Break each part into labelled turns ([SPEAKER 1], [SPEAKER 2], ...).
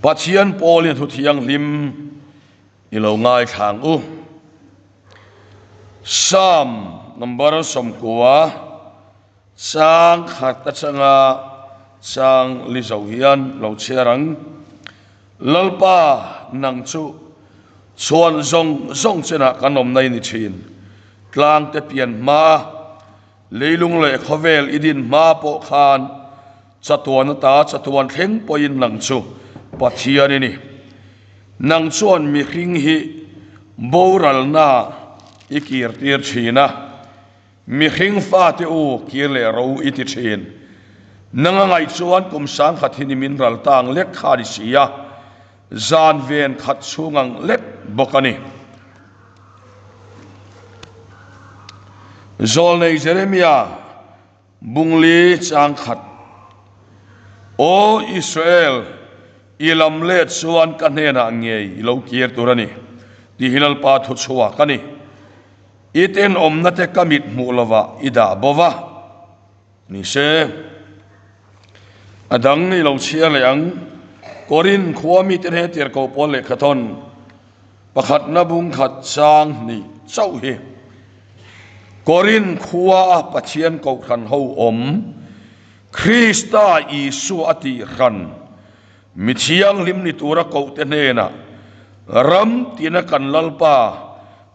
[SPEAKER 1] Pathian Paulin thu thiang lim ilo ngai thang u Psalm number som kuwa sang khata changa sang li zau hian lo cherang lalpa nang chu chuan zong chena kanom nei ni thin tlang te pian ma leilung le khovel idin ma po khan chatuan ta chatuan thleng poin nang chu Pathian ini nang chuan mi hring hi boral na ikir tir thina mi hring fa te u kir le ro iti thin nanga ngai chuan kum sang khathini min ral tang lek khari sia zan ven khat chungang lek bokani zol nei Jeremiah bungli chang khat o Israel ilam le chuan kan hena ngei lo kir turani di hilal pa thu chuwa kani iten omna te kamit mulova ida bova ni se adang ni lo chia leang korin khuami ten he ter ko pol le khathon pakhat na bung khat chang ni chau hi korin khuwa Pathian ko khan ho om Krista Isu ati ran mi thiang lim ni tura ko te na ram tina kan lalpa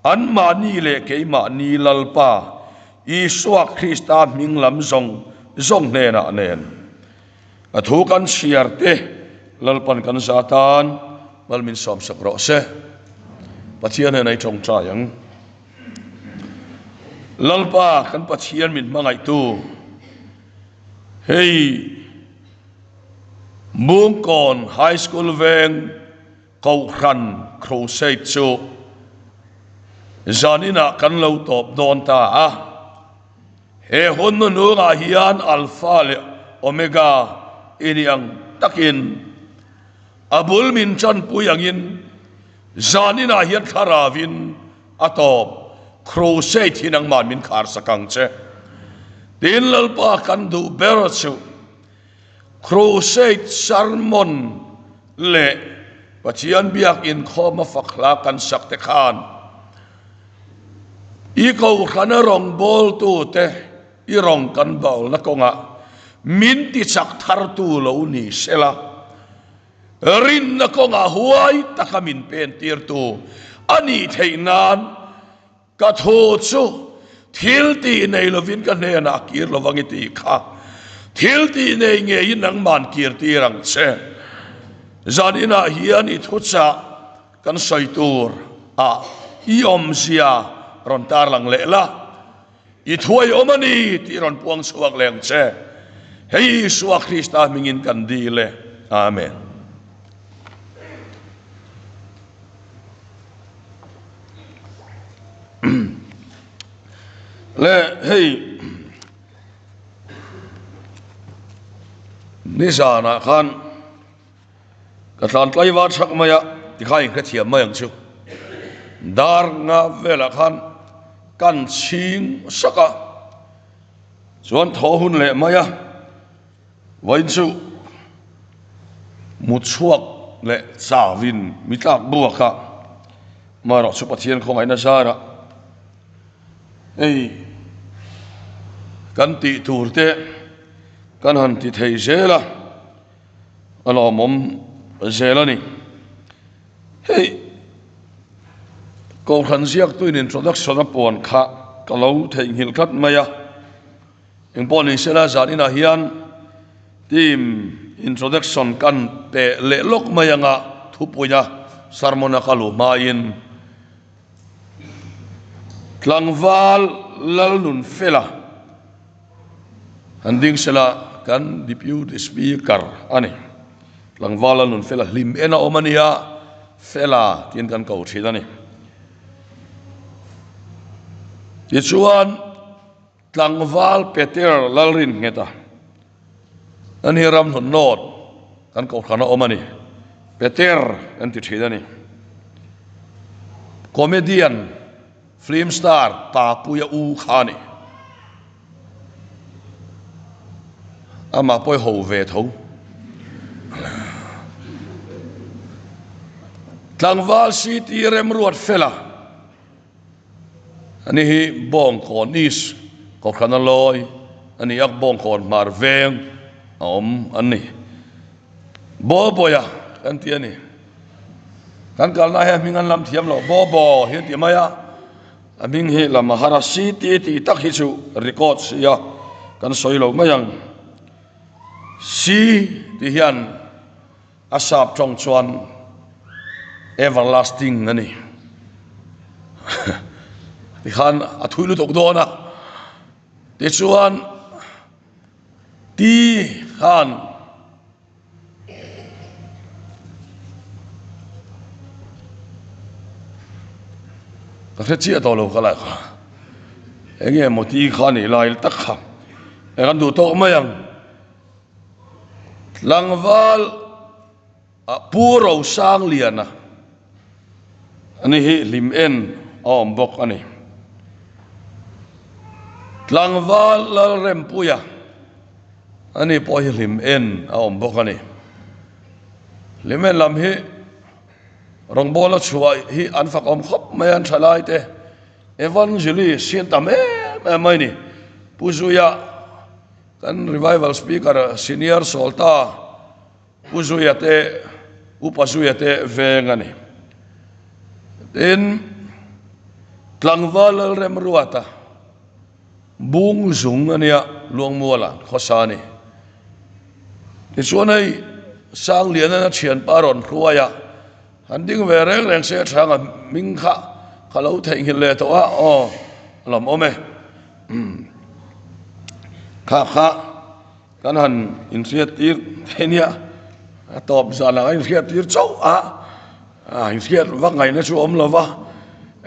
[SPEAKER 1] an mani le ke mani lalpa Isua Krista ming lam zong na nen athu kan siarte lalpan kan satan malmin som sakro se Pathian nei chong chayang lalpa kan Pathian min mangai tu hey mung kon high school veng kau khan crusade chu zanina kan lo top don ta a he hon nu nga hian alpha le omega iniang takin abul min chan puyangin zanina hian kharavin atop crusade hinang man min khar sakang che tin lalpa kan du bero chu crusade sermon le Pathian biak in khoma fakla kan sakte khan i ko khana rong bol tu te i rong kan bol na konga min ti chak thar tu lo ni sela rin na konga huai takamin pen tir tu ani theinan ka tho chu thil ti nei lovin kan ne na kir lovangi ti kha thil ti nei nge in nang man kir ti rang che zanina hian i thucha kan soitur a i om sia ron tar lang le la i thuai omani ti ron puang suak leng che hei suak Krista mingin kan di le amen le hei nisana khan katlan tlaiwa thak maya ti khai ka thiam mayang chu dar nga vela khan kan ching saka chuan tho hun le maya wain chu mu chuak le chawin mitlak buaka maro chu Pathian khongai na sara ei kan ti turte kan han ti thei zela alo mom zela ni hey ko khan ziak tu in introduction a pon kha kalo thei hil khat maya eng pon ni sela zanina hian tim introduction kan pe le lok mayanga thupuya sarmona kalu main tlangwal lalnun fela anding sela kan deputy speaker ani tlangwal lalnun fela lim ena omania fela tin kan ko thidani ichuan tlangwal peter lalrin ngeta an hiram non not kan ko khana omani peter an ti thidani comedian film star ta puya u khani ama poi ho ve tho tlangwal si ti rem ruat fela ani hi bong kon is ko khanaloi ani yak bong kon mar veng ani boya kan ti ani kan kal na he mingan lam thiam lo bo hi ti maya aming hi lam hara si ti tak hi chu record sia kan soi lo mayang si ti hian asap trong chuan everlasting ani ti khan a thuilu tok dona ti chuan ti khan ka thre chi to lo ka lai kha enge mo ti khan ni lai tak kha e kan du to mayang langwal a puro sang liana ani hi lim en om bok ani tlangwal la rempuya ani po hi lim en om bok ani lim en lam hi rong bola chua hi an fak om khop mai an thalai te evangeli sian tam mai ni puzuya kan revival speaker senior solta puzuya te upazuya te vengani in tlangwal rem ruata bung zung ania luang muala khosani ti chuanai sang lian na thian paron khuaya handing ve reng se thanga mingkha khalo thei hin le to a o lam ome kha kan han in siat tir thenia top zala in siat tir chau in siat wa ngai na chu om lova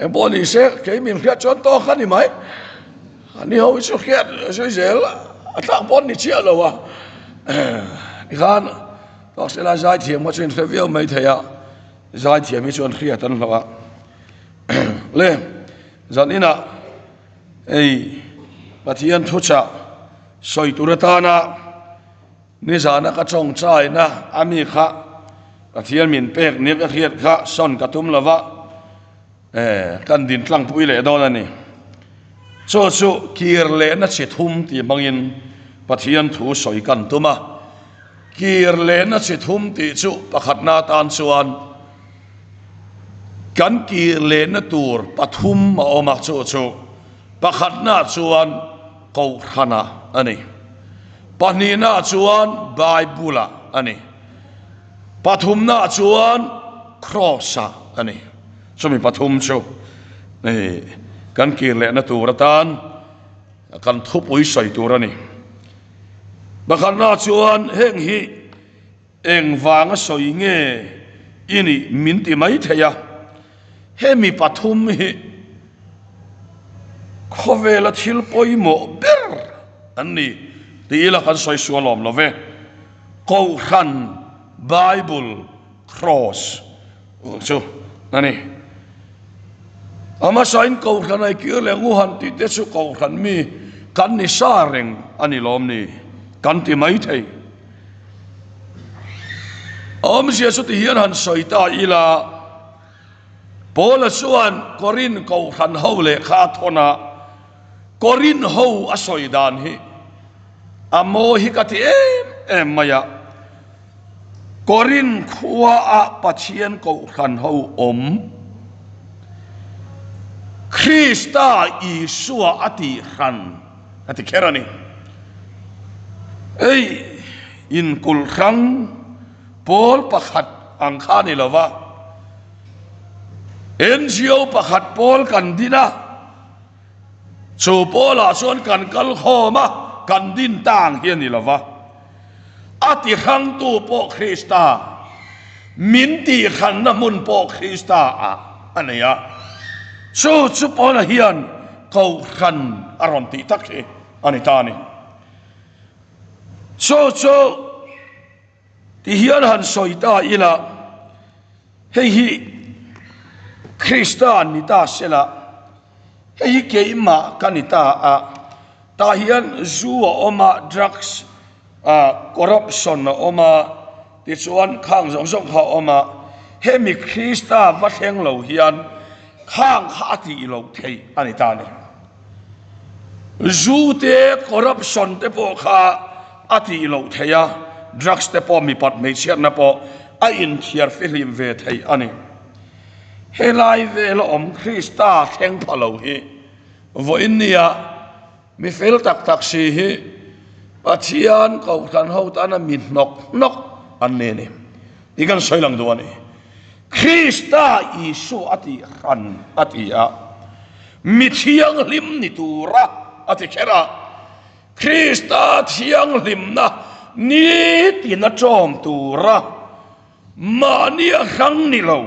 [SPEAKER 1] em boni se ke min siat chon to khani mai ani ho chu siat so zel atak bon ni chia lova khan to se la zai thiam ma chen review mai thaya zai thiam mi chon khriat an lova le zanina ei pathian thucha soi turatana ni zana ka chong chai na ami kha pathian min pek ni ka khiat kha son ka tum lova kan din tlang pui le don ani chu kir le na chi thum ti bangin pathian thu soi kan tuma kir le na chi thum ti chu pakhat na tan chuan kan kir le na tur pathum ma oma chu pakhat na chuan ko khana ani panina chuan bible ani pathum na chuan crossa ani sumi pathum chu nei kan kir le na turatan kan thupui soi turani bakhan na chuan heng hi eng wanga soi nge ini minti mai theya hemi pathum hi khovela thil poimo ber anni tila kan soi sualom love ko khan bible cross chu nani ama sain ko khan ai kir le ngu han ti te chu ko khan mi kan ni sareng ani lom ni kan ti mai thei om sia su ti hian han soita ila pola suan korin ko khan ho le kha thona korin ho asoidan hi amo hi ka ti em maya korin khuwa a pathian ko khan ho om Krista Isua ati khan ati kerani ei in kul khan pol pakhat ang khani lova NGO pakhat pol kan dina chu pola chuan kan kal khoma kan din tang hian ni lova ati khang tu po Krista min ti khan na mun po Krista anaya chu pola hian ko khan aron ti takhi ani tani chu ti hian han soita ila hei hi Kristan ni ta sela hei ke ima kanita ta hian zuwa oma drugs corruption oma ti chuan khang zong kha oma hemi Krista vatheng lo hian khang khati lo thei ani ta ni zute corruption te po kha ati lo theya drugs te po mi pat me chiar na po a in thiar filim ve thei ani helai ve lo om Krista theng phalo hi vo innia mi fel tak tak si hi pathian ko than ho ta na min nok an ne ni ikan soilang do ani Krista Isu ati khan ati a mi thiang lim ni tura ati khera Krista thiang lim na ni ti na chom tura mani a khang ni lo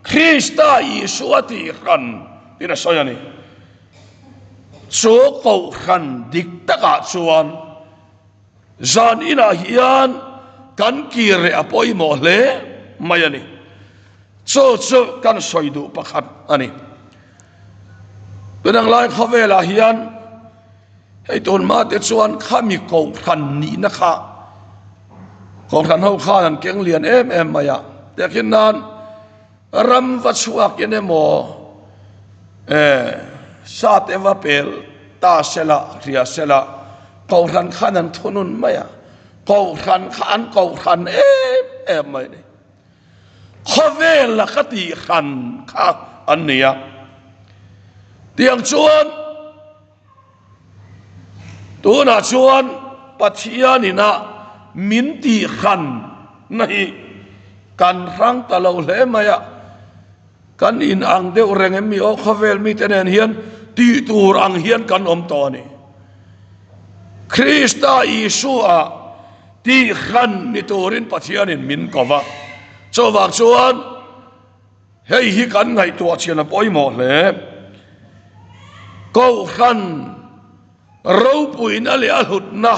[SPEAKER 1] Krista Isu ati khan tina soyani so ko khan dik taka chuan zan ina hian kan kire apoi mo le mayani so kan soidu pakhat ani benang lai khavela hian hei ton ma te chuan khami ko khan ni na kha ko khan ho kha an keng lian em maya te kin nan ram va chuak ene mo sa te va pel ta sela ria sela ko khan khan an thunun maya ko khan em mai ni khavel la khati khan kha ania tiang chuan tu na chuan pathianina min ti khan nahi kan rang ta lo hle maya kan in ang deuh reng em mi o khavel mi tenen hian ti tur ang hian kan om to ni Krista Isu a ti khan ni turin pathianin min kova cho wak chuan hei hi kan ngai tua chian a poi mo hle ko khan ro puin ali a hlut na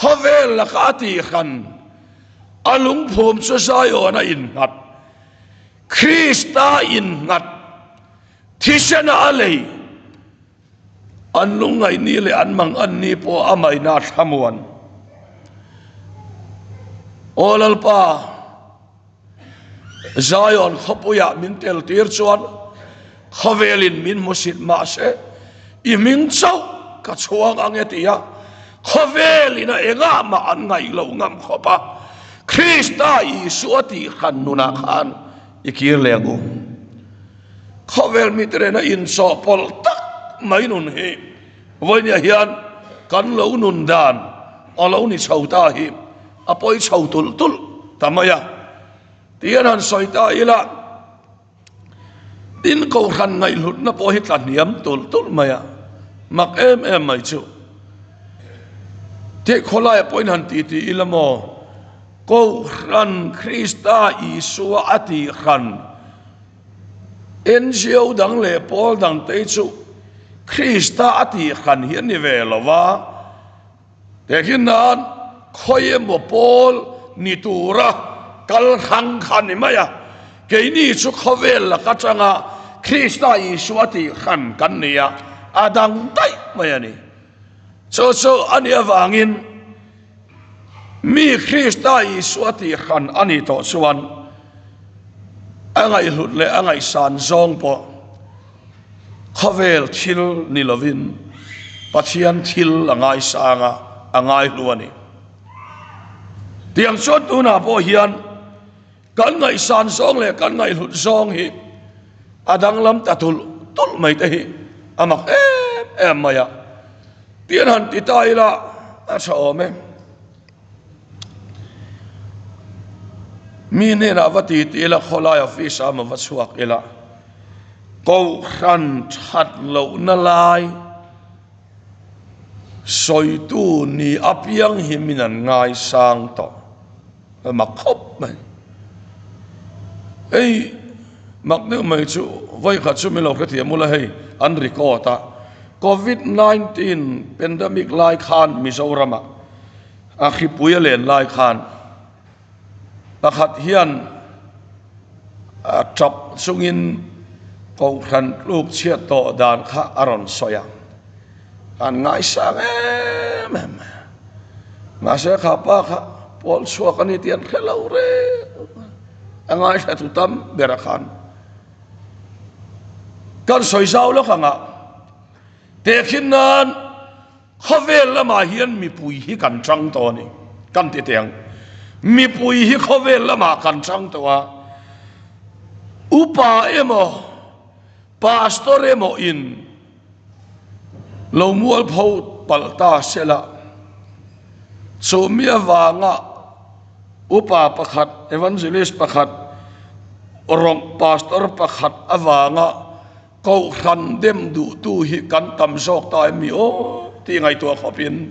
[SPEAKER 1] khavel la ka ti khan alung phom chu sai ona in ngat Krista in ngat thisena alei an lungai ni le an mang an ni po amai na thamuan olalpa Zion khapuya min tel tir chuan khavelin min musit ma se I min chau ka chuang angetia khavelina enga ma an ngai lo ngam khopa Krista Isu ati khan nuna khan ikir legu khavel mitrena in so pol tak mai nun he voinia hian kan lo nun dan alo ni chauta hi apoi chautul tul tamaya tianan soita ila tin ko khan ngai lut na po hit lan niam tul maya mak em mai chu te kholai point han ti ilamo ko khan Krista Isu ati khan NGO dang le pol dang te chu Krista ati khan hian ni velowa te khinan khoye mo pol ni tura kal hang khan ni maya ke ni chu khavel la ka changa Krista Isu ati khan kan nia adang tai maya ni so ani awangin mi Krista Isu ati khan ani to chuan angai hlut le angai san zong po khavel thil ni lovin pathian thil angai sanga angai luani tiang chot una po hian kan ngai san zong le kan ngai hlut zong hi adang lam tatul tul mai te hi amak em maya tian han ti tai la a chome mi ne na vati ti la kholai office ama vachuak ila ko khan that lo na lai soi tu ni apiang himinan ngai sang to ma khop mai ei mak ne mai chu vai kha chu mi lo ka thiam mula hei an recorda COVID-19 pandemic lai khan Mizoram a khipuya len lai khan pakhat hian a chap sungin ko khan luk chiat to dan kha aron soya an ngai sang em ma se kha pa kha pol suak ani tian khelo re angai sa tutam berakan kan soi sao lo khanga te khinan khavel lama hian mi pui hi kan trăng to ni kan ti teng mi pui hi khavel lama kan trăng to a upa emo pastor emo in lo mual phau palta sela chomia wanga upa pakhat evangelist pakhat orong pastor pakhat awanga kau khan dem du tu hi kan tam sok ta mi o ti ngai to khopin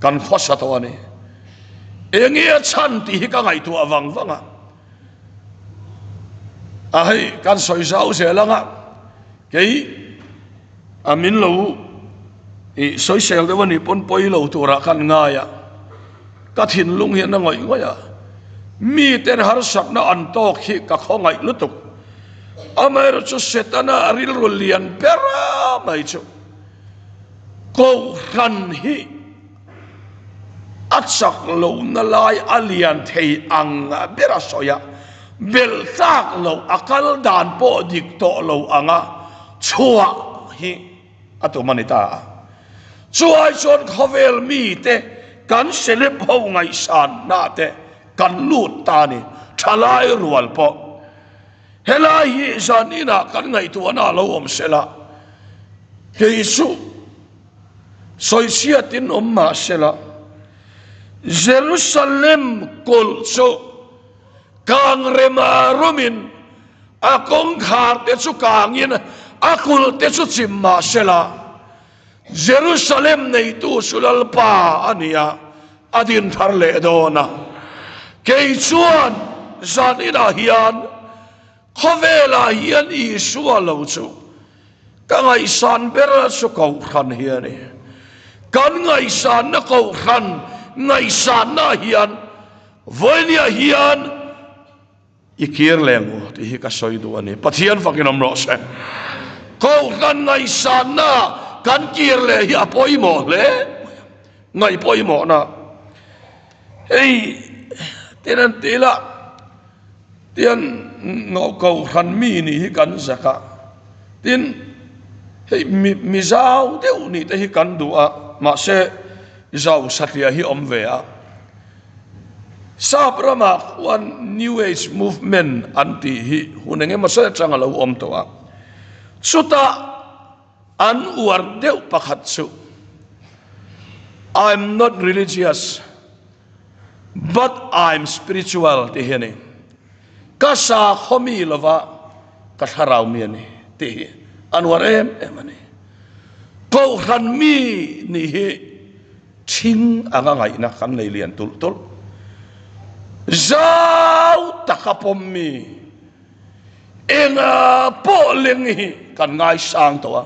[SPEAKER 1] kan khosa to ani engia chan ti hi ka ngai to awang wanga ai kan soi sao se langa kei amin lo i soi sel de wani pon poi lo tu ra kan nga ya ka thin lung hian na ngoi ngoya mi ten har sak na an to khi ka khongai lutuk amar chu setana aril rulian pera mai chu ko khan hi atsak lo na lai alian thei ang bera soya bel sak lo akal dan po dik to lo anga chua hi atu manita chuai chon khavel mi te kan selep ho ngai san na te kan lut ta ni thalai rual po helai hi zanina kan ngai tu na lo om sela Jesu soi siatin ma sela Jerusalem kolso kang remarumin akong khar te chu kangin akul te chu chimma sela Jerusalem nei tu sulal pa ania adin tharle dona kei chuan zanina hian khovela hian Isua lo chu ka ngai san bera chu kau khan hian kan ngai san na kau khan ngai san na hian voinia hian ikir lengo ti hi ka soi du ani pathian fakin amro se kau khan ngai san na kan kir le hi apoi mo le ngai poi mo na ei tenan tela tian ngau kau khan mi ni hi kan zaka tin hei mi zau deu ni te hi kan du a ma se zau satlia hi om ve a sabrama one new age movement anti hi hunenge ma se changa lo om to a suta an uar deu pakhat chu I'm not religious but I'm spiritual te hene kasa khomi lova ka tharau mi ani te anwar emani ko khan mi ni he thing anga ngai na kan nei lian tul tul zau takapom mi enga po lengi kan ngai sang to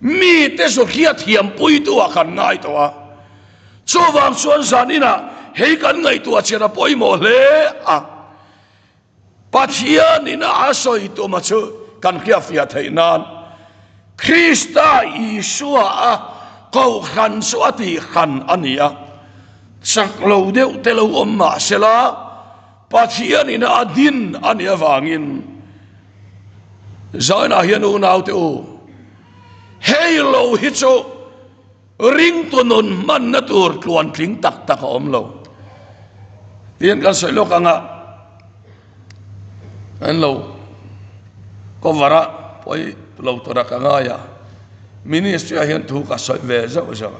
[SPEAKER 1] mi te so khia thiam pui tu kan ngai to chowang chuan zanina hei kan ngai tu chena poi mo le a pathian ina asoi to ma chu kan khia fia theinan Krista Isua a kau khan su ati khan ania sak lo deu te lo omma sela pathian ina adin ania wangin zaina hian u nau te u hei lo hi chu ring tunon man na tur tluan tling tak tak om lo tien kan soi lo kanga an lo ko vara poi lo tora kanga ya ministry hian thu ka soi ve zo zo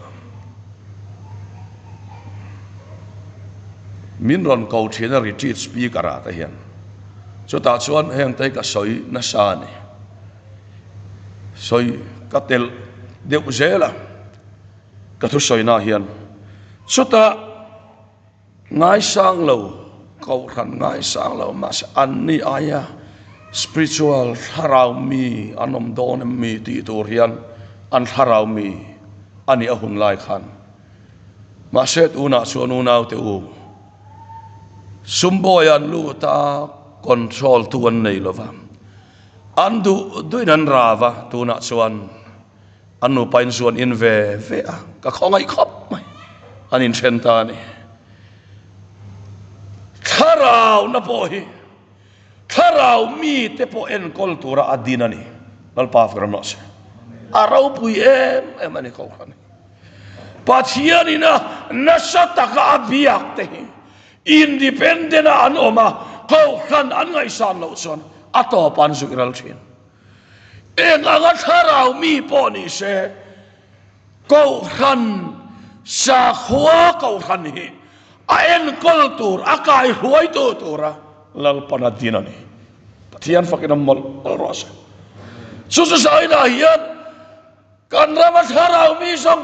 [SPEAKER 1] min ron ko thina retreat speaker ta hian chu ta chuan heng tai ka soi na sa ni soi ka tel deu zela ka thu soi na hian chuta ngai sang lo kau khan ngai sang lo mas an ni aya spiritual harau mi anom don mi ti tur hian an harau mi ani ahun lai khan ma set una chuan una te u sumboyan lu ta control tuan nei lova andu duinan rava tuna chuan anu pain chuan in ve a ka khongai khop mai anin thenta ni tharau na po hi tharau mi te po en kultura adina ni lalpa firnos arau pui em ani kau kan pathian ina nasata ka abiak te independent an oma kau kan an ngai san lo son ato pan su iral thin eng anga tharau mi po ni se kau kan sa khwa kau kan hi a en kultur akai huai tu tura lalpa na dinani pathian fakina mol rosa susu sai na hian kan ramat tharau mi song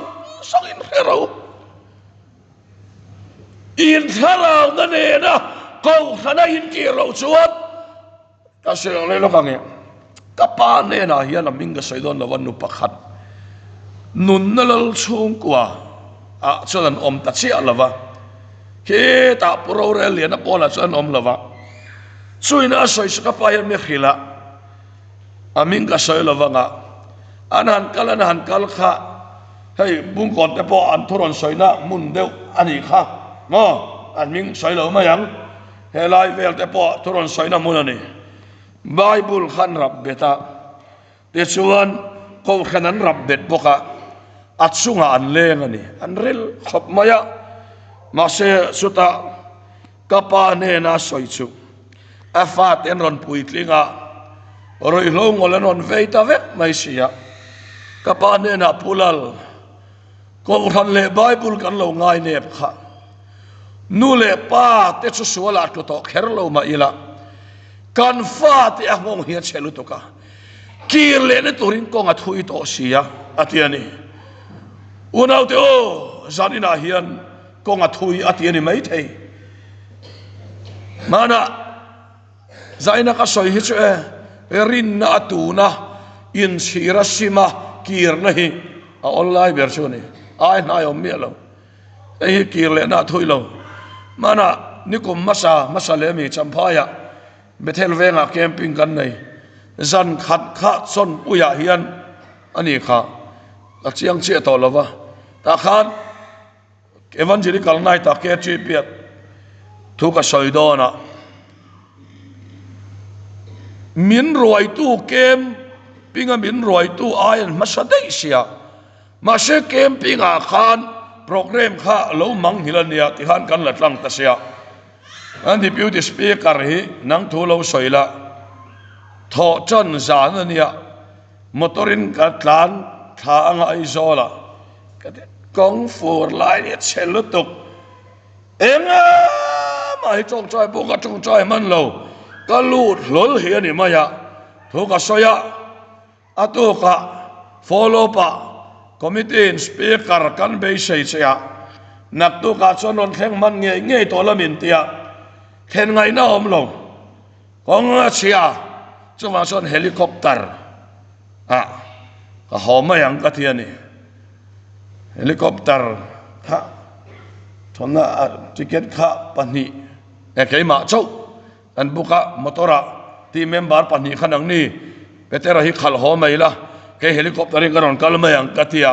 [SPEAKER 1] in tharau na ne na kau khana in ki lo chuat ta seng le lo kange kapa ne na hian a ming ga saidon lawan nu pakhat nun na lal chung kwa a chuan om ta chi alawa ke ta pro re le na pola chuan om lawa chuina soi ska pa ya me khila aming ka soi lawa nga anan kal kha hei bung kon te po an thoron soina mun deu ani kha ngo an ming soi lo ma yang helai vel te po thoron soina mun ani bible khan rab beta te chuan ko khanan rab bet boka atsunga an leng ani an ril khop maya ma se suta kapa ne na soi chu afa ten ron pui tlinga roi lo ngolan on veita vek mai sia kapa ne na pulal ko ran le bible kan lo ngai ne kha nu le pa te chu suala to to kher lo ma ila kan fa te a ngong hi chelu to ka kir le ne turin ko nga thui to sia atiani unau te o zanina hian ko nga thui atiani mai thei mana zaina ka soi hi chu rin na atuna in shirasima kir nahi a online version ni ai na yo mi lo ei kir le na thui lo mana nikum masa le mi champaya bethel venga camping kan nei zan khat kha son uya hian ani kha a chiang che to lova ta khan evangelical night ta ke chi piat thu ka soidona min roi tu kem pinga min roi tu ayan masadei sia ma se kem pinga khan program kha lo mang hilania ti han kan latlang ta sia an deputy speaker hi nang thu lo soila tho chan zan ania motorin ka tlan tha anga izola kong for lai ni chelu tuk enga mai chong choi bu ka chong choi man lo ka lut lol hi ani maya thu ka soya atu ka follow pa committee speaker kan be sei chia nak tu ka chonon thleng man nge to lamin tia khen ngai na om lo kong chia chunga chon helicopter ka homa yang ka thiani helicopter kha thona ticket kha pani e ke ma chau an buka motora ti member pani khanang ni petera hi khal ho mai la ke helicopter ing karon kalma yang katia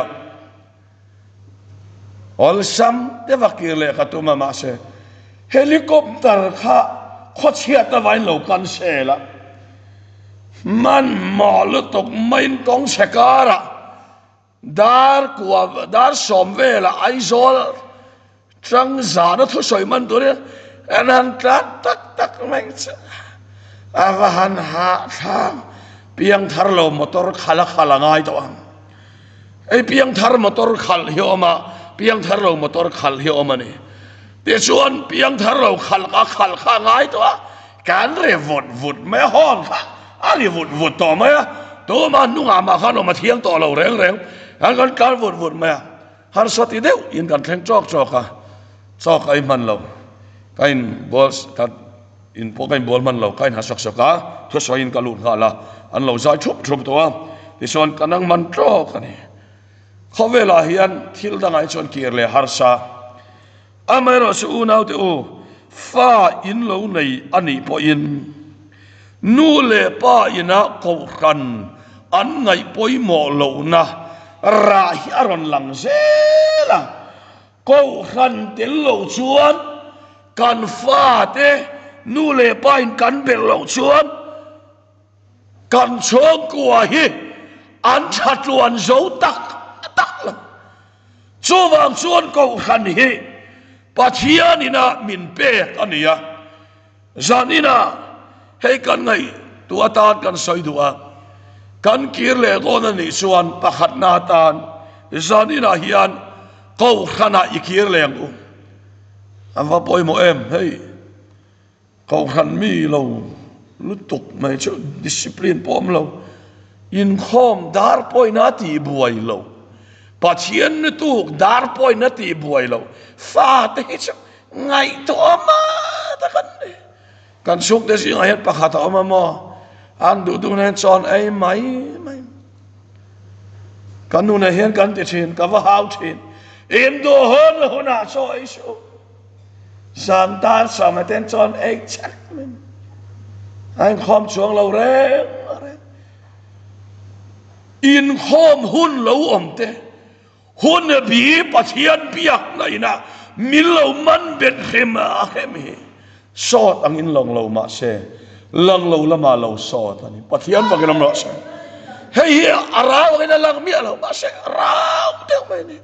[SPEAKER 1] ol sam te vakir le katuma ma se helicopter kha khochia ta vain lo kan se la man mol tok main kong sekara dar somvela aizol trăng giả nó thôi soi man tôi anh han tak meng avahan ha tham piang thar lo motor khala ngai to ai piang thar motor khal hioma piang thar lo motor khal hioma ni te chuan piang thar lo khal kha ngai to kan re vut me hon kha ani vut to me to ma nu nga ma khan ma thiang to lo reng han kan vut me har soti deu in kan thleng chok ka chok ai man lo kain bols tat in po kain bol man lo kain ha sok ka thu soin ka lut la an lo zai thup to ti son kanang man chok ani khowela hian thil dangai chon kir le harsa amero su unau te u fa in lo nei ani po in nu le pa ina ko khan an ngai poi mo lo na ra hi aron lang zela ko khan tel lo chuan kan fa te nu le pain kan bel lo chuan kan chong kwa hi an that luan zo tak lo chuwang chuan ko khan hi pathian ina min pe ania zanina hei kan ngai tua tan kan soi dua kan kir le gon ani chuan pakhat na tan zanina hian ko khana ikir leng u ava poi mo em hei ko khan mi lo lutuk mai chu discipline pom lo in khom dar poi na ti buai lo pathian ni tu dar poi na ti buai lo fa te chu ngai to ma ta kan suk de sing ayat pakhat ma mo an du nen chon ai mai kan nu na hian kan te thin ka wa hau thin em do hon hona so ai so sam tar sam ten chon ai chak men anh khom chuang lâu reng in khom hun lâu om te hun bi pathian biak lai na min lo man bet khema khemi sot ang in long lo ma se lang lo lama lo sot ani pathian ba kenam lo se hei arau kena lang mi lo ma se arau te mai ni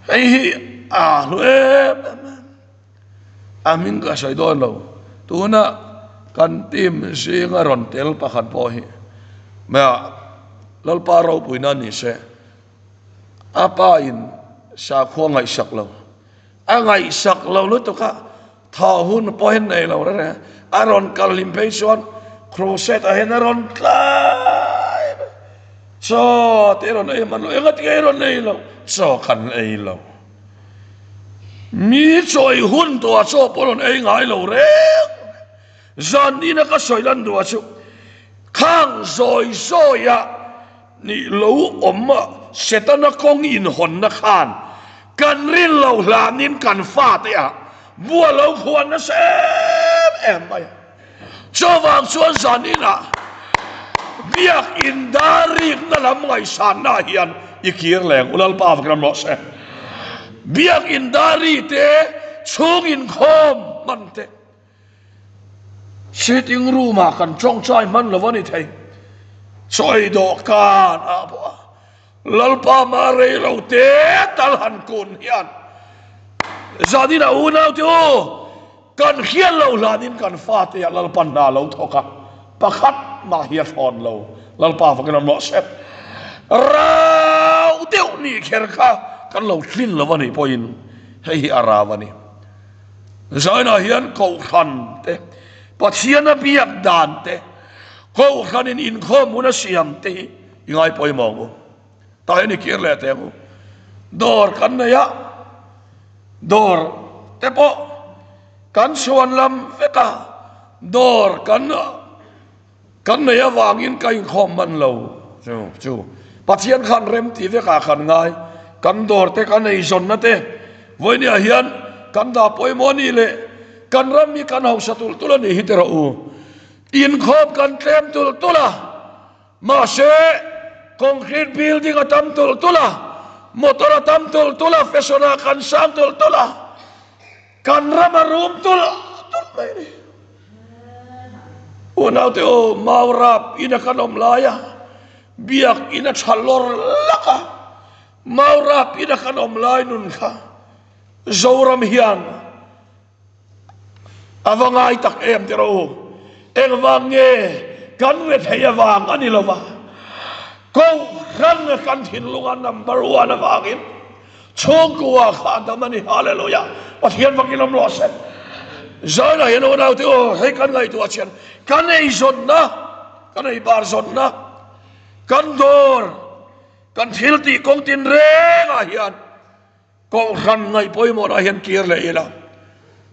[SPEAKER 1] hei lu amin ka sai don lo tu na kan tim singa ron tel pakhat po hi ma lalpa ro puina ni se apa in sa kho ngai sak lo a ngai sak lo lu to ka tha hun po hen nei lo ra aron kalim pe son crochet a hen aron klai so te ron ei man lo e ngat ge ron nei lo so kan ei lo mi choi hun to so poron ei ngai lo re zan ina ka soilan dua chu khang zoi zoya ni lo omma setana kong in hon na khan kan rin lo lanin kan fa te a bua lo khuan na sem em mai chawang chuan zan ina biak in dari na lam ngai san na hian ikir leng ulal pa vakram lo se biak in dari te chung in khom man te sitting room a kan chong chai man lo wani thei choi do kan a bo lalpa ma re lo te tal han kun hian zadina unau te o kan hian lo lanin kan fa te lalpan na lo thoka pakhat ma hian hon lo lalpa fa kan lo sep rau deu ni kher kha kan lo thlin lo wani poin hei ara wani zaina hian ko khan te pathian a biak dan te ko khanin in khom una siam te ingai poi mongu ta ni kir le te ko dor kan na ya dor te po kan suan lam veka dor kan na ya wangin kai khom man lo chu pathian khan rem ti veka khan ngai kan dor te kan ei zon na te voi ni hian kan da poi mo ni le kan ram mi kan hau satul tula ni hitera u in khop kan tlem tul tula ma se concrete building atam tul tula motor atam tul tula fesona kan sang tul tula kan ram room tul mai ni unau te o maurap ina kan om laya biak ina chalor laka maurap ina kan om lai nun kha zoram hian avangai tak em tero eng wange kan we thaya wang ani lova ko ran kan thin lunga number 1 awangin chong kuwa kha damani hallelujah pathian wakilam lo sen zana yeno na te o he kan ngai tu achen kan ei zon na kan ei bar zon na kan dor kan thil ti kong tin re nga hian ko ran ngai poi mo na hian kir le ila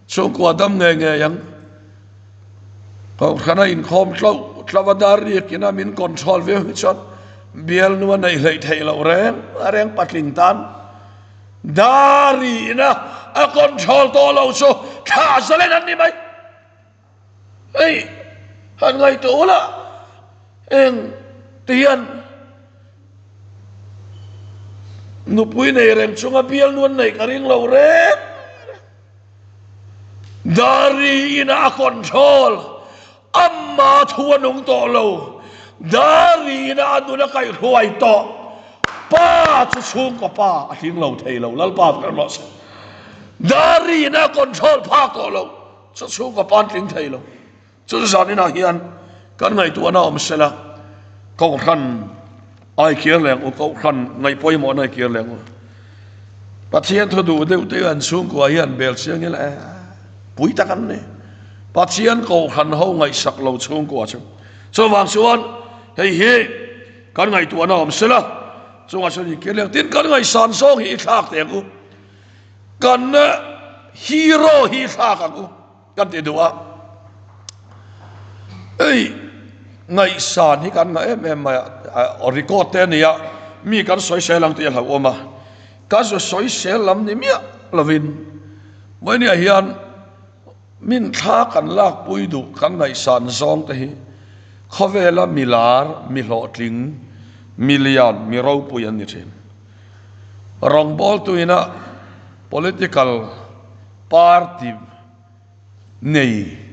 [SPEAKER 1] so ko adam nge yang ko khana in khom tlawadar ri kina min control ve chot biel nu nei lei thei lo reng patling tan dari na a control to lo so kha zalen an ni mai ei han ngai to la eng tian nu pui nei rem chunga biel nu nei karing lo dari ina control amma thuanung to lo dari ina aduna kai ruai to pa chu chung ko pa ating lo thei lo lal pa kan lo dari ina control pa ko lo chu chung ko pa ting thei lo chu sa ni na hian kan ngai tu na om sela ko khan ai kier leng ko khan ngai poi mo nai kier leng pathian thu du de an chung ko hian bel siang la pui ta kan ne pathian ko khan ho ngai sak lo chung ko chu so wang suan hei he kan ngai tu na om sela so nga so ni kier leng tin kan ngai san song hi thak te ku kan hero hi thak ku kan te duwa ei ngai san hi kan ngai em ma record te nia mi kan soi se lang te la oma ka so soi se lam ni mi lovin mai ni hian min tha kan lak pui du kan ngai san zong te hi khovela milar mi lo tling million mi ro pui an ni thin rong bol tu ina political party nei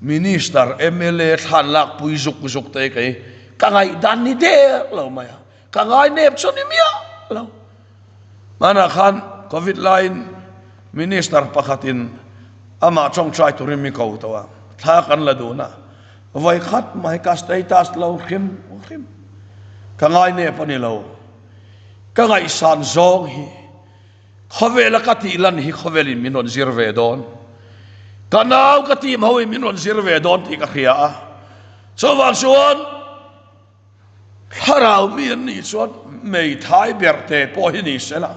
[SPEAKER 1] minister MLA than lak pui zuk te kai kangai dan ni de lo maya kangai nep so ni mia lo mana khan covid line minister pakhatin ama chong try to remi ko tawa tha kan la do na vai khat mai ka status lo khim kangai nep ani lo kangai san zong hi khovela kati lan hi khovelin minon zirve don kanau ka tim hawi minon zirve don ti ka khia so wang suan harau mi ni suan mei thai berte po hi ni sela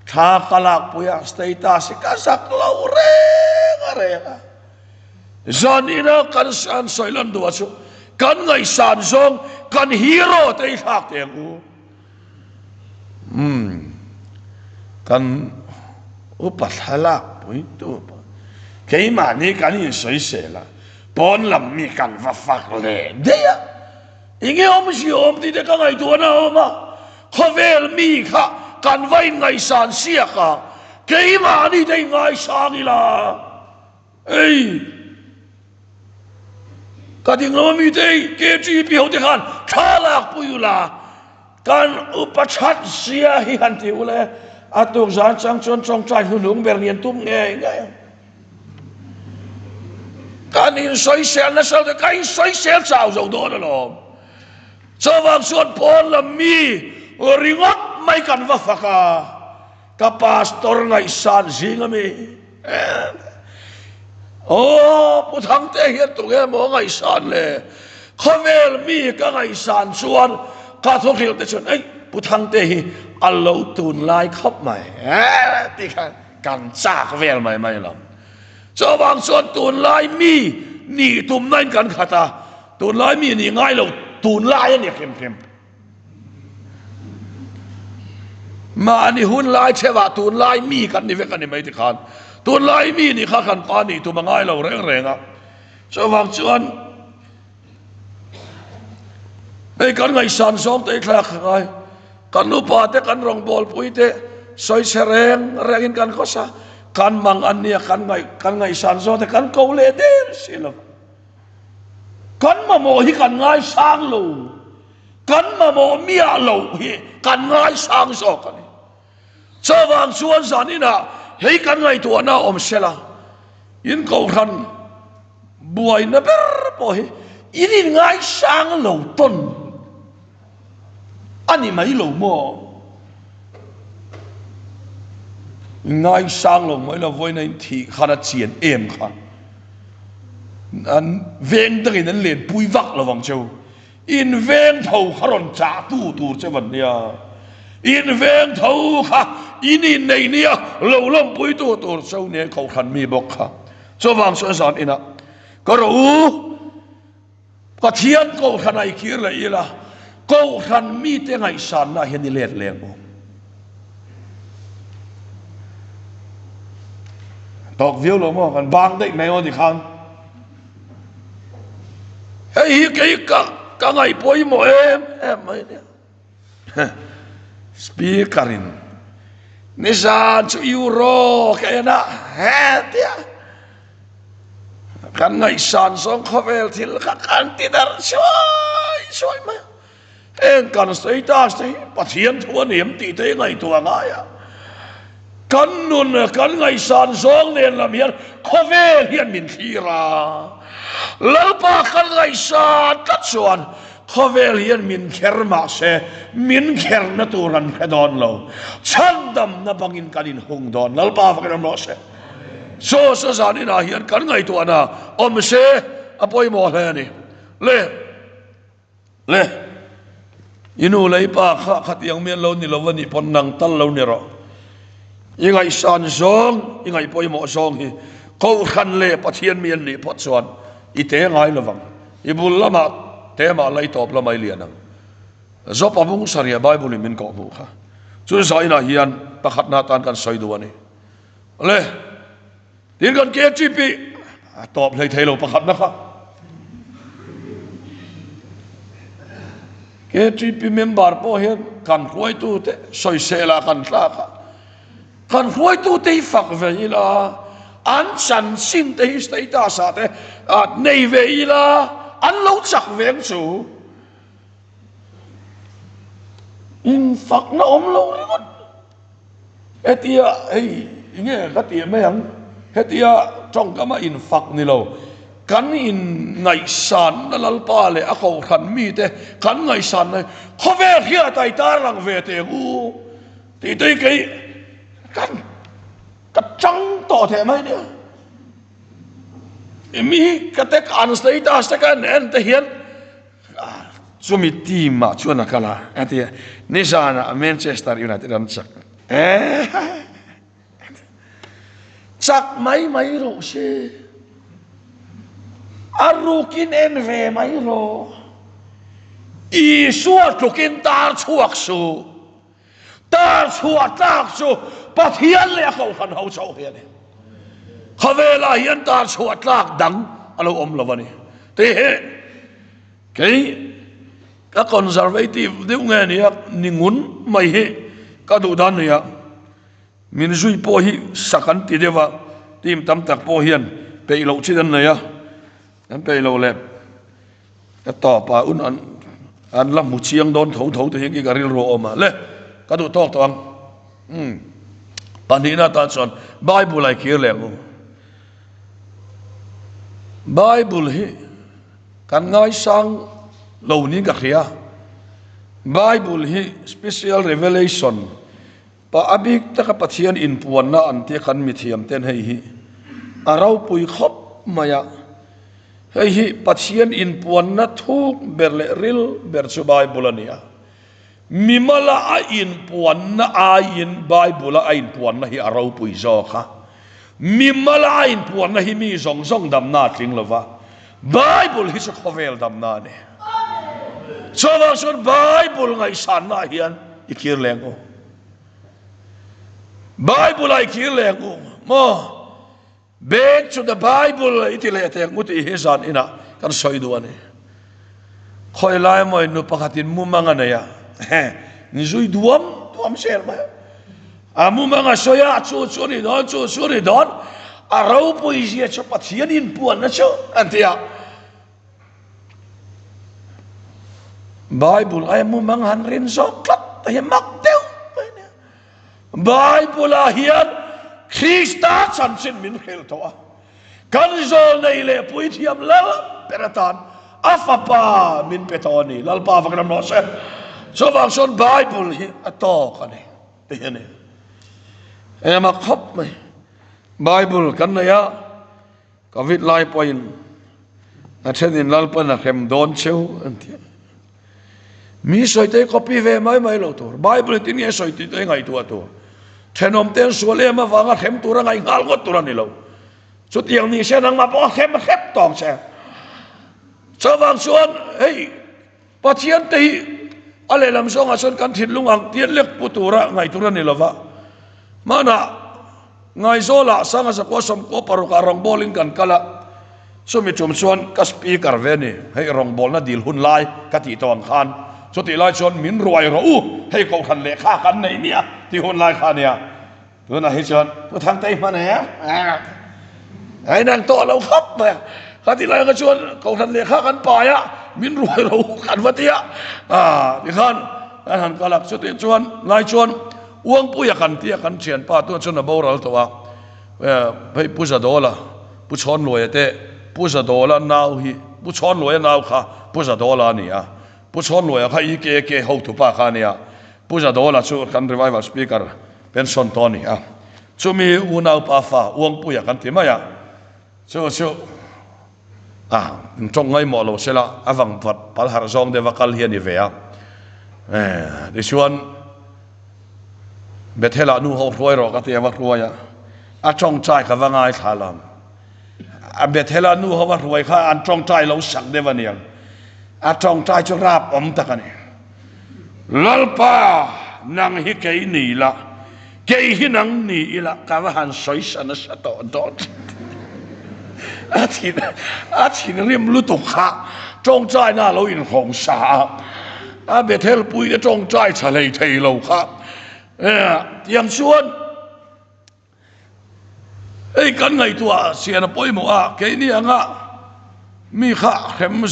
[SPEAKER 1] tha kalak puya status ka sak lo re zanina kan san soilan do asu kan ngai san zong kan hero te thak te ku kan upat halak pui tu cái mà ni kan yin soi se la pon lam mi kan va fak le de ya inge om si om ti de ka ngai tu na oma khovel mi kha kan vai ngai san sia ka cái mà ni de ngai sang ila ei ka ding lo mi de ke ji pi ho de khan thalak pu yu la kan upachat sia hi han ti ule atuk zan chang chon chong chai hu lung ber nian tum nge ngai kan in soi sel na sao de kai soi sel sao zo do lo so wang suan pon la mi ringot mai kan va faka ka pastor ngai san zinga mi puthang te hian tu nge mo ngai san le khovel mi ka ngai san suan ka thok hil te chun ei puthang te hi allo tun lai khop mai ti kan chak vel mai lam cho wang suan tun lai mi ni tum nan kan khata tun lai mi ni ngai lo tun lai ni khem ma ni hun lai chewa tun lai mi kan ni ve kan ni mai ti khan tun lai mi ni kha kan pa ni tu ma ngai lo reng a cho wang suan ei kan ngai san som te khlak ngai kan nu pa te kan rong bol pui te soi sereng rengin kan kosa kan mang ania kan ngai san so te kan ko le de silo kan ma mo hi kan ngai sang lo kan ma mo mia lo hi kan ngai sang so kan so wang suan sanina hei kan ngai tu na om sela in ko khan buai na ber po hi in ngai sang lo ton ani mai lo mo ngai sang lo mai la voi nei thi khana chien em kha an veng tang in len pui vak lo wang chau in veng thau kharon cha tu che van nia in veng thau kha in nei nia lo lom pui tu chau ne khau khan mi bok kha so wang so san ina ko ro pathian ko khanai khir la ila ko khan mi te ngai san na hian ni let leng bo tộc viêu lo mo kan bang dei mai on di khan hei cái ka ngai poi mo em mai ne speakerin ni san chu euro ka na ha tia kan ngai san song khovel thil kha kan ti dar soi ma en kan status te pathian thua niam ti te ngai tua nga ya kan nun kan ngai san song nen lam hian khovel hian min thira lalpa kan ngai san tat chuan khovel hian min kherma se min kherna turan khadon lo chandam na bangin kanin hung don lalpa fakram lo se so zani na hian kan ngai tu ana om se apoi mo le ni le inu lei pa kha khatiang men lo ni lo wani pon nang tal lo ni ro ingai san zong ingai poi mo zong hi ko khan le pathian mian ni pot chuan i te ngai lawang i bul lama te ma lai top la mai lianang zo pa bung saria bible min ko bu kha chu zaina hian pakhat na tan kan soi du ani le tin kan ke chi pi top lei thei lo pakhat na kha ke chi pi member po hian kan khoi tu te soi se la kan tla kha kan khoi tu te fak ve ila an san sin te stai ta sa te nei ve ila an lo chak veng chu in fak na om lo ringot etia ei nge katia me ang hetia trong kama in fak ni lo kan in ngai san na lalpa le a ko khan mi te kan ngai san ne khove khia tai tar lang ve te u ti te ke kan ka chang to the mai ne mi ka te kan stai ta sta kan en te hian sumi team ma chuan kala atia nisana Manchester United an chak chak mai ro se arukin en ve mai ro i suat lukin tar chuak su tar chuak tak su pathian le kho khan ho chau hian khavela hian tar chuat lak dang alo om lawani te he cái các conservative nếu nghe này ningun mai he ka du dan ne ya min zui po hi sakan ti dewa tim tam tak po hian pe lo chidan ne ya an pe lo le ka to pa un an lam mu chiang don tho te hi garil ro oma le ka du tok tong panina ta chon bible ai kir le bible hi kan ngai sang lo ni ka khia bible hi special revelation pa abik ta ka pathian in puan na an te khan mi thiam ten hei hi arau pui khop maya hei hi pathian in puan na thuk berle ril ber chu bible ania mimala a in puan na a in bible a in puan na hi arau pui zo kha mimala a in puan na hi mi zong dam na tling lova bible hi sa khovel dam na ne so wang son bible ngai san na hian ikir lengo bible ai kir lengo mo back to the bible itile te nguti hisan ina kan soidu ani khoi lai moi nu pakhatin mu manga na ya ni zui duam ser ma amu manga soya chu ni don arau poesia cha pathian in puan na cho antia bible ay mu mang han rin soklat ay makdeu bible ahian Krista chan sin min khel to kan zol nei le pui thiam lal peratan afapa min petoni lalpa fakram no se so wang son bible hi ato kane te ne ema khop mai bible kan ya covid lai point athenin lalpa na khem don cheu antia mi soi te copy ve mai lo tur bible tin ye soi ti te ngai tu tu thenom ten suale ma wanga khem tur ngai ngal got tur ni lo chu tiang ni se nang ma po khem khep tong se so wang suan hey pathian te ale lam song a son kan thin lungang tian lek putura ngai tur ni lo wa mana ngai zola sanga sa ko som ko paru ka rong bowling kan kala sumi chum suan ka speaker ve ni hey rong bol na dil hun lai ka ti tong khan so ti lai chon min ruai ro hei ko khan le kha kan nei nia ti hon lai kha nia tu na hi chon tu thang tai ma ne ai nang to lo khắp mà khát thì lại cái chuan cầu thần lệ khác ăn bài á miếng ruồi lâu ăn vật tiệt thì khan anh hàn cả lạc chuột tiệt chuan ngay chuan uang pui kan tiệt kan chén pa tu chuan là bao rồi tao phải bút ra đó là bút chọn lối thế bút ra đó là nào hi bút chọn lối nào khá bút ra đó là nè bút chọn lối khá ý cái hậu thủ pa khá nè bút ra đó là chú kan revival speaker pension Tony chú mi u nào pa pha uang pui kan tiệt mà ya chú trong ngay mỏ lỗ sẽ là vàng vật bắt hàng rong để vào hiền đi về để xuân biết thế là nu hậu rồi rồi cái tiền vật rồi trong trai cái vàng ai thà làm biết thế là nu hậu rồi cái ăn trong trai lâu sẵn để vào niệm trong trai cho rap ta cái này lalpa nang hi cái nỉ là cái hi nang nỉ là cái vàng soi sẵn nó sẽ tốt chín riêng lưu tục khác trong trai na lâu in hồng sa biết thế là bùi cái trong trai trả lời thầy lâu khác tiếng xuân ấy cái ngày tua xe nó bôi mỏ cái này mi khác khem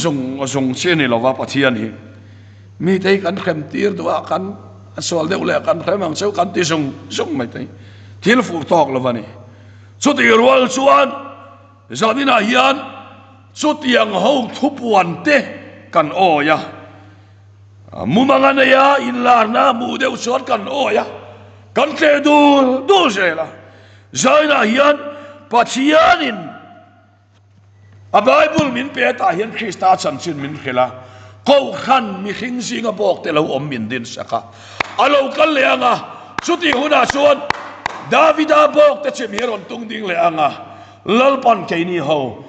[SPEAKER 1] dùng xe này là vào bắt thiên hi mi thấy cái khem tiệt tua cái soal đều là cái khem mang số cái tiệt dùng mấy thấy thiếu phụ thuộc là vậy số tiền rồi xuân giờ đi nào hiền số tiền hậu thúc hoàn thế cần ô ya mu mangan ya illa na mu deu suat kan ô ya kan ke du se la giờ nào hiền pachianin a Bible min pe ta hiền Christa chan chin min khela câu khan mi khinh singa bok te lo om min din saka alo kan le anga số tiền huna suan Davida bok te chem heron tung ding le anga lalpan cái ni hầu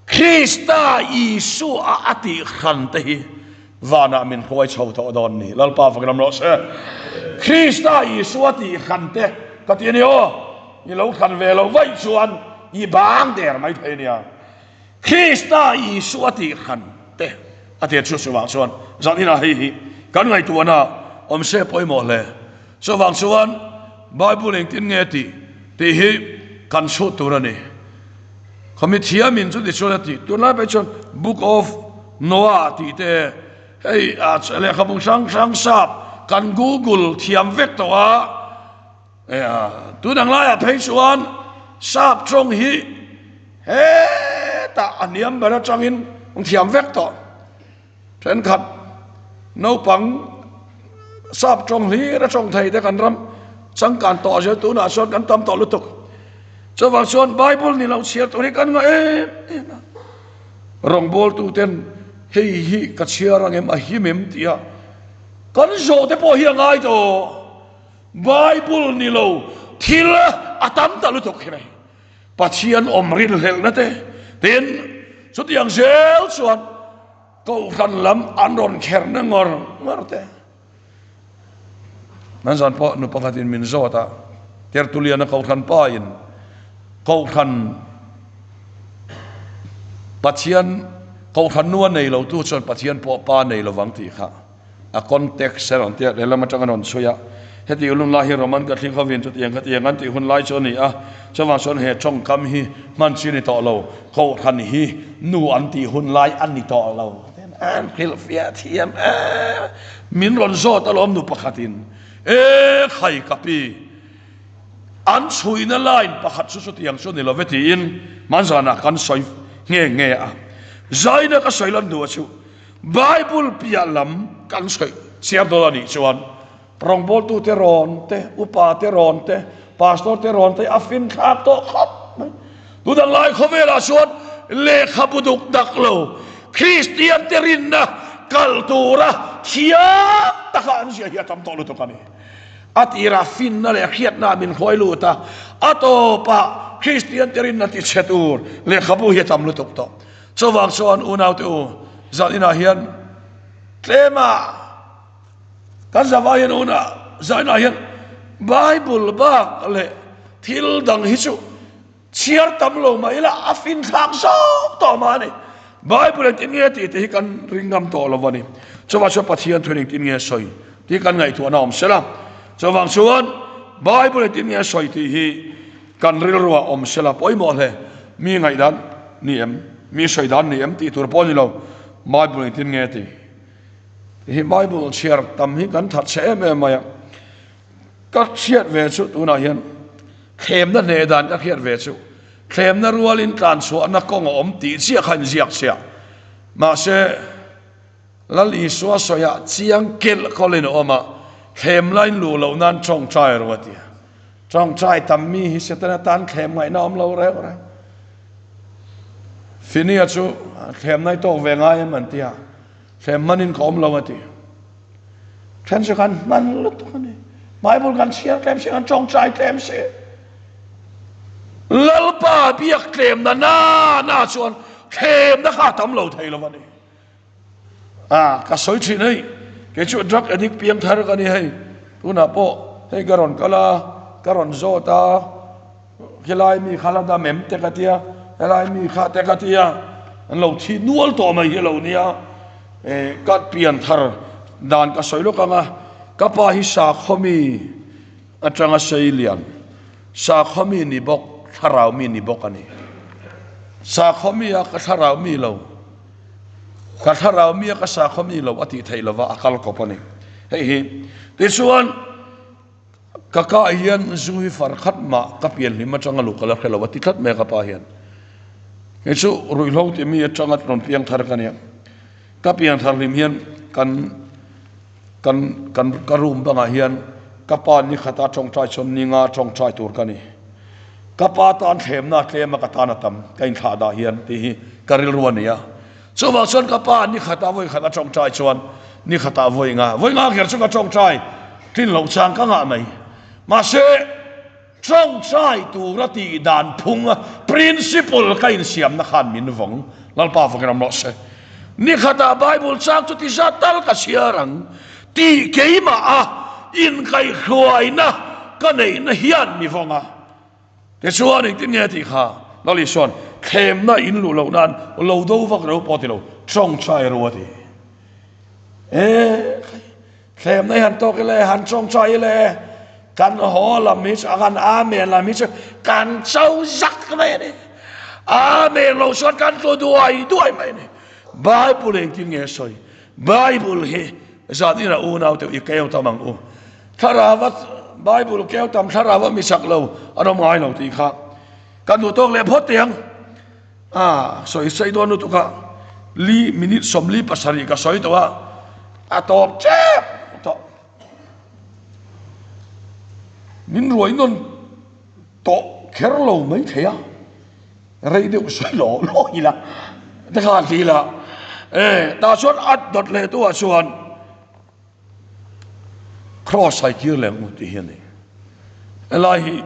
[SPEAKER 1] Christa Isu ati khan te hi vana min khoi chau tho don ni lalpa vakram lo se Christa Isu ati khan te ka ti ni o ni lo khan ve lo vai chuan i bang der mai the nia Christa Isu ati khan te ati chu su wang chuan zan ina hi kan ngai tu na om se poi mo le so wang chuan Bible eng tin nge ti hi kan show turani kami thiam min chu di chonati tunla pe chon book of Noah ti te hey le khabung sang sap kan Google thiam vek to tu dang la ya phei chuan sap trong hi he ta aniam bara changin thiam vek to chen khat no pang sap trong hi ra trong thei te kan ram sang kan to je tu na son kan tam to lutuk cho vào xuân Bible ni lâu chia tôi kan ngai rong bol tu ten hi ka chia rang em a hi mem tia kan zo te po hi ngai to Bible ni lâu thil atam ta lu tok khre pachian omril hel na te ten so tiang zel chuan ko khan lam anron kher na ngor te nan zan po nu pangatin min zo ta tertulian ko khan pa in câu khăn pachian câu khăn nuan này lâu tu chọn pachian po pa này lâu vắng thì khác context sẽ làm tiệt để làm cho nó suya hết thì luôn lahi roman cái thing khavin chút tiếng anh thì hun lai cho này cho vào chọn hệ trong cam hi man chi này to lâu câu khăn hi nu anh thì hun lai anh này to lâu anh khil phía thiam min lon zo ta lom nu pakhatin khai kapi an chui na line pakhat su tiang su ni loveti in manzana kan soi nge zai na ka soi lan du chu Bible pialam kan soi siap do ni chuan prong bol tu te ron te upa te ron te pastor te ron te afin kha to khop tu dang lai khovela chuan le khabuduk daklo Christian terinna kultura siap takhan sia ya tam to lu to kani atira finna le khiat na min khoi lu ta ato pa Christian terin na ti chetur le khabu hi tam lu tok to so wang son unau tu zalina hian tema kan zawayan una zaina hian Bible ba le thil dang hi chu chiar tam lo mai la afin thak so to ma ni Bible tin nge ti kan ringam to lo wani so wa so pathian training tin nge soi ti kan ngai tu na om selam cho vang chuan Bible tin nge soi ti hi kan ril ruwa om sela poi mo le mi ngai dan ni em mi soi dan ni em ti tur pon ni lo Bible tin nge ti hi Bible share tam hi kan that se em maya các chiết về chút tu nào hiền khem na nề đàn các chiết về chút khem na rualin tàn số na con ôm tí chia khăn giặc xia mà sẽ là lý số soi à chiang kết có lên ôm à khem lại lù lâu nan trong trai rồi vậy trong trai tam mi hi sẽ tan khem ngày nào lâu rồi fini chú khem này to về ngay mình tia khem manin com lâu vậy khem sẽ kan man lúc cái này Bible kan share khem sẽ kan trong trai khem sẽ lalpa biak khem na chuan khem na kha tam lo thei lo vậy ka soi chi nei ke chu drug addict piang thar ka ni hei tu na po hei garon kala garon zo ta hilai mi khala da mem te ka tia hilai mi kha te ka tia an lo thi nual to mai hi lo nia kat pian thar dan ka soi lo ka nga ka pa hi sa khomi atanga seilian sa khomi ni bok tharau mi ni bok ani sa khomi ka tharau mi lo ka tharau mi ka sa khomi lo ati thei lo wa akal ko pani hei hi ti chuan ka ka hian zui far khat ma ka pian ni ma changa lu kala khelo ti khat me ka pa hian he chu rui lo ti mi changa tron piang thar ka ne ka piang thar lim hian kan karum banga hian ka pa ni khata chong trai chon ni nga chong trai tur ka ni ka pa tan them na tlem ka ta na tam kain kha da hian ti hi karil ruania so ma chon ka pa ni khata voi khata chong trai chuan ni khata voi nga ger chu ka chong trai tin lo chang ka nga mai ma se chong trai tu ra ti dan phung principle kain siam na khan min vong lal pa vakram lo se ni khata Bible chang chu ti za tal ka siarang ti keima in kai khoi na ka nei na hian mi vonga te chuan ik tin nge ti kha lo li son khem na in lu lo nan lo do vak ro po ti lo chong trai ro ti khem na han to ke le han chong trai le kan ho la mi kan amen la mi kan chau zak mai ni amen lo son kan to duai mai ni Bible ik tin nge soi Bible he zati na unau te ikeu tamang u tharawat Bible keu tam tharawa mi sak lo anom ngai lo ti kha kan du tok le phot tiang soi sei don tu ka li minute som li pasari ka soi to a top chep to nin ruai non to kher lo mai thea rei de soi lo hi la ta kha ti la ta chuan at dot le tu a chuan cross ai kia leng ti hian ni elahi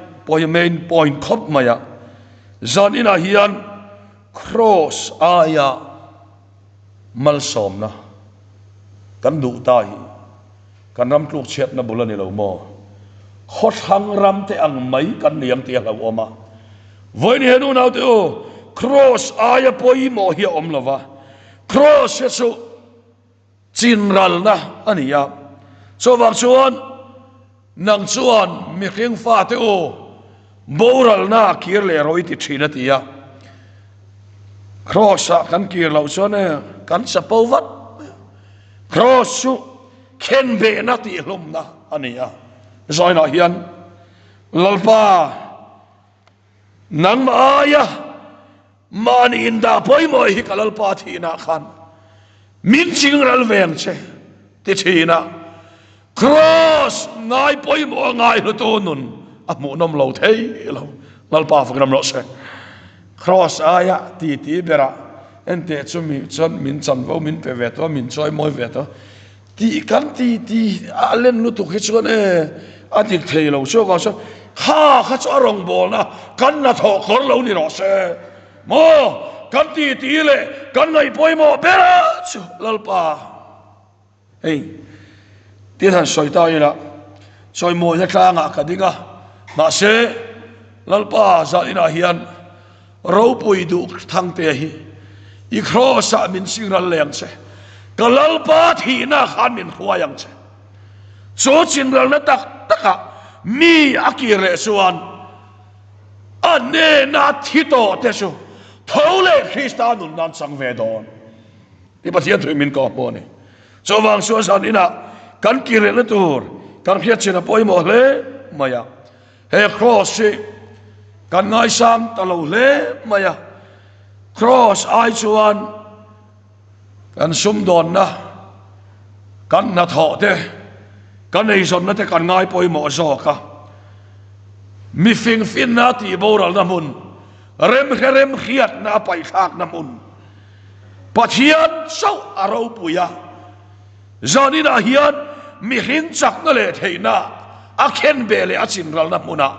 [SPEAKER 1] main point khop maya zan ina hian cross aya mal som na kan du ta hi kan ram tluk chet na bulan ni lo mo khot hang ram te ang mai kan niam ti lo oma voi ni henu nau te o cross aya poi mo hi om lova cross so chinral na ania so wang chuan nang chuan mi kheng fa te o boral na kir le roi ti thina tia cross a kan kir lo chuan kan sapo wat cross su khen be na ti hlum na ania zoina hian lalpa nang aya mani inda poi mo hi kalalpa thina khan min chingral veng che ti thina cross ngai poi mo ngai lo to nun amu nom lo thei lo lalpa fakram lo se cross aya ti bera ente chumi chon min chan vo min pe ve to min choi moi ve to ti kan ti alen lu tu khi chon adik thei lo so wa so kha cho rong bol na kan na tho khor lo ni ro se mo kan ti le kan ngai poi mo bera chu lalpa hey ti han soi ta ila soi mo na tanga ka dinga ma se lalpa za ina hian ro pui du thang te hi i cross a min singral leng che ka lalpa thi na khan min khuayang che so chinral na taka mi akire suan ane na thito te su thấu lệ Christa nun nan sang về đòn đi bắt hiền thuyền mình có bộ này cho vàng xua san ina kan kire na tur kan khiat chena poi mo le maya he cross kan ngai sam talo le maya cross ai chuan kan sum don na kan na tho te kan ei zon na te kan ngai poi mo zo ka mi fing fin na ti boral na mun rem khiat na pai khak na mun pathian sau aro puya zoni na hian mi hin chak na le theina a khen be le a chin ral na muna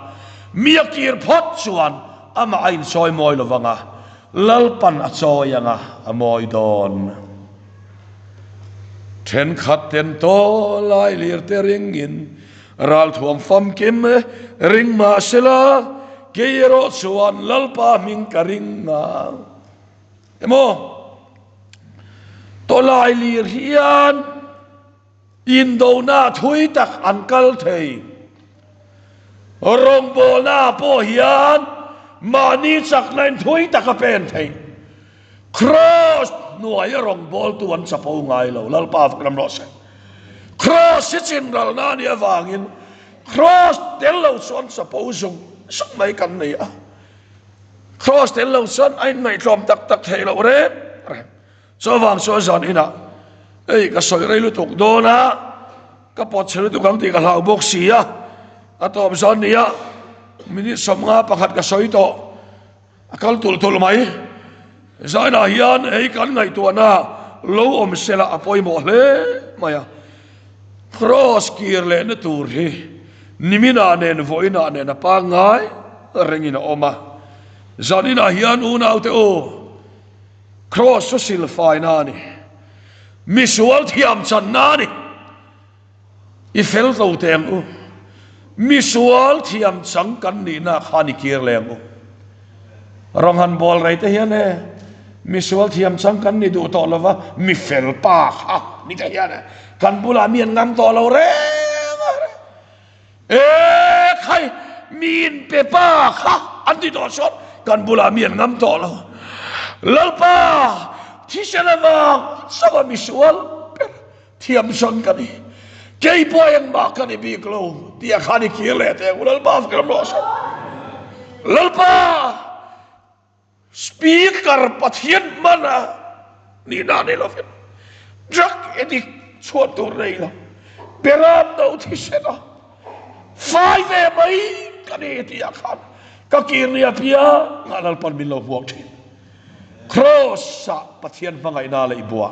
[SPEAKER 1] mi akir phot chuan ama ain soi moi lovanga lalpan a choyanga a moi don then khat ten to lai lir te ringin ral thuam fam kim ring ma sela keiro chuan lalpa ming karinga emo to lai lir hian Indo na thui tak ankal thei rong bol na po hian mani chak nain thui tak a pen thei cross nuai rong bol tuan chapo ngai lo lalpa vakram lo se cross chin ral na ni awangin cross tel lo son chapo zung sak mai kan nei a cross tel lo son ai ngai tlom tak tak thei lo re so wang so zan ina ei ka soi rei lu tuk do na ka pot chelu tu kang ti ka lau bok sia atom zon nia minit som nga pakhat ka soi to akal tul mai zaina hian ei kan ngai tu na lo om sela apoi mo le maya cross kir le na tur hi nimina nen voina nen pa ngai rengina oma zanina hian una autte o cross so sil fai na ni misual thiam chan na ni I fel lo teng u misual thiam chang kan ni na khani kir leng u rong han bol rai te hian e misual thiam chang kan ni du to lova mi fel pa ha ni te hian kan bula mien ngam to lo re e khai min pe pa ha an ti do shot kan bula mien ngam to lo lalpa thi selava sawa misual thiam chang kan ni kei poyang ma kan bi klo dia khani kile te ulal baf kram los lalpa speaker pathian mana ni na ne lo fit drak edi chot tur nei lo peram do thi sena fai ve mai kan eti akhan ka kirnia pia ngalal pan min lo buak thi cross sa pathian pangai na le bua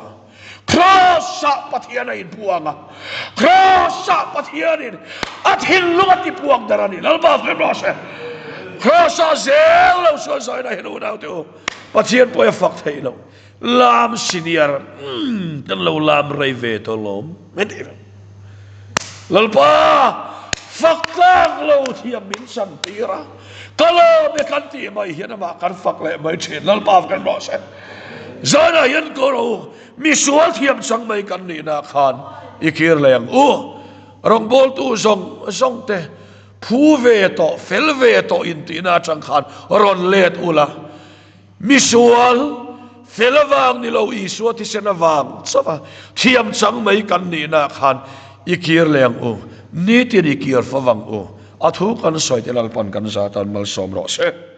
[SPEAKER 1] cross sa pathian in puanga cross sa pathian in athil lungati puang darani lalba femrose cross sa zel lo so so na hinu na tu pathian poya fak thei lo lam senior tan lo lam rei ve to lom meti lalpa faklang lo thiam min san tira kalo me kan ti mai hian ma kan fak le mai chen lalpa kan rose zana yan koro misual thiam chang mai kan ni na khan ikir leng u rong bol tu zong te phu ve to fel ve to in ti na chang khan ron let ula misual felawang ni lo I so ti senawang chawa thiam chang mai kan ni na khan ikir leng u ni ti ikir fawang u athu kan soi te lalpan kan za tan mal som ro se